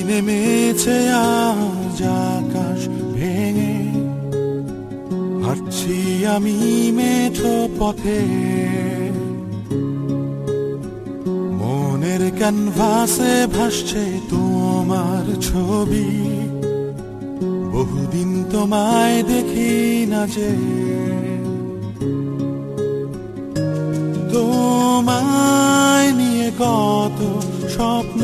নেমেছে আজ আকাশ ভেঙে, হাঁটছি আমি মেঠো পথে, মনের ক্যানভাসে ভাসছে তোমার ছবি, বহুদিন তোমায় দেখি না যে। তোমায় নিয়ে কত স্বপ্ন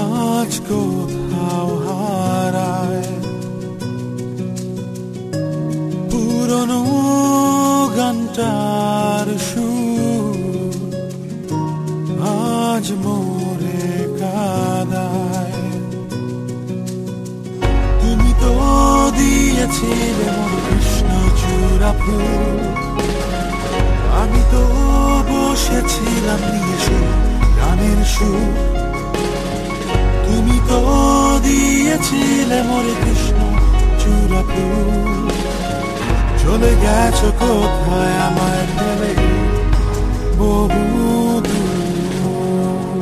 আজ কোথাও হারায়, পুরনো গানটার সুর আজ মোরে কাদায়। তুমি তো দিয়েছিলে মোর কৃষ্ণচূড়া ফুল, আমি তো বসেছিলাম নিয়ে সে গানের সুর। তুমি তো দিয়েছিলে মোরে কৃষ্ণচূড়া ফুল, চলে গেছো কোথায় আমায় ফেলে বহু দূর,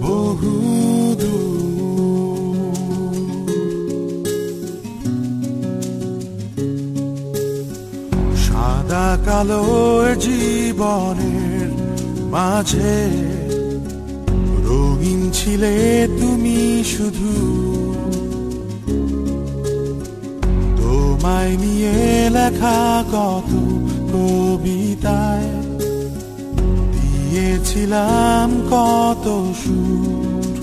বহু দূর। সাদা কালো জীবনের মাঝে রঙিন ছিলে তুমি শুধু, তোমায় নিয়ে লেখা কত কবিতায় দিয়েছিলাম কত সুর।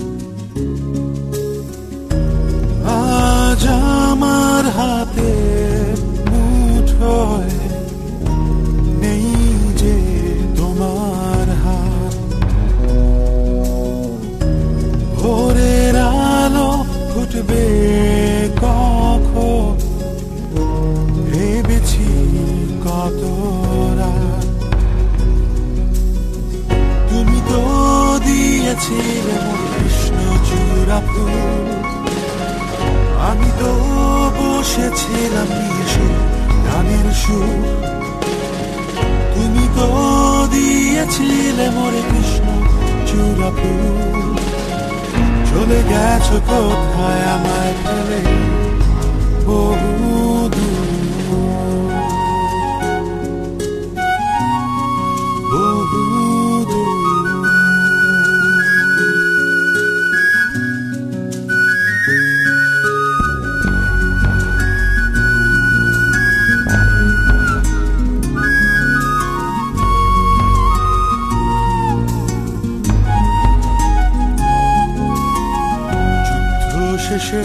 আজ আমার হাতে মুঠোয় নেই যে তোমার হাত, ভোরের আলো ফুটবে কখন ভেবেছি কত রাত। তুমি তো দিয়েছিলে মোর কৃষ্ণচূড়া ফুল, আমি তো বসেছিলাম নিয়ে সে গানের সুর। তুমি তো দিয়েছিলে মোরে কৃষ্ণচূড়া ফুল, চলে গেছো কোথায় আমায় ফেলে বহু দূর, বহু দূর। শেষে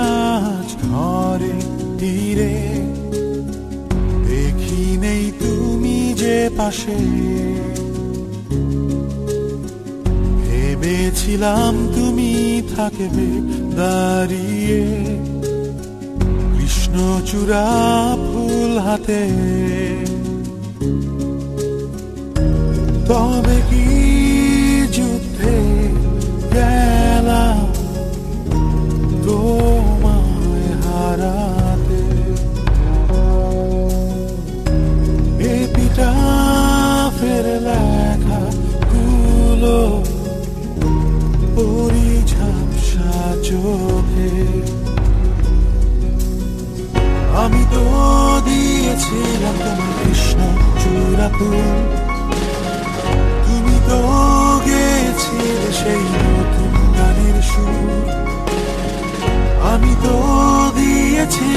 আজ ঘরে তীরে দেখি নেই তুমি যে পাশে, ভেবেছিলাম তুমি থাকবে দাঁড়িয়ে কৃষ্ণচূড়া ফুল হাতে। তবে কি যুদ্ধে গেলাম তোমায় হারাতে, এপিটাফের লেখা গুলো পড়ি ঝাপসা চোখে। আমি তো দিয়েছিলাম তোমার কৃষ্ণচূড়া ফুল, তুমি তো গেছিলে সেই নতুন গানের সুর। আমি তো দিয়েছি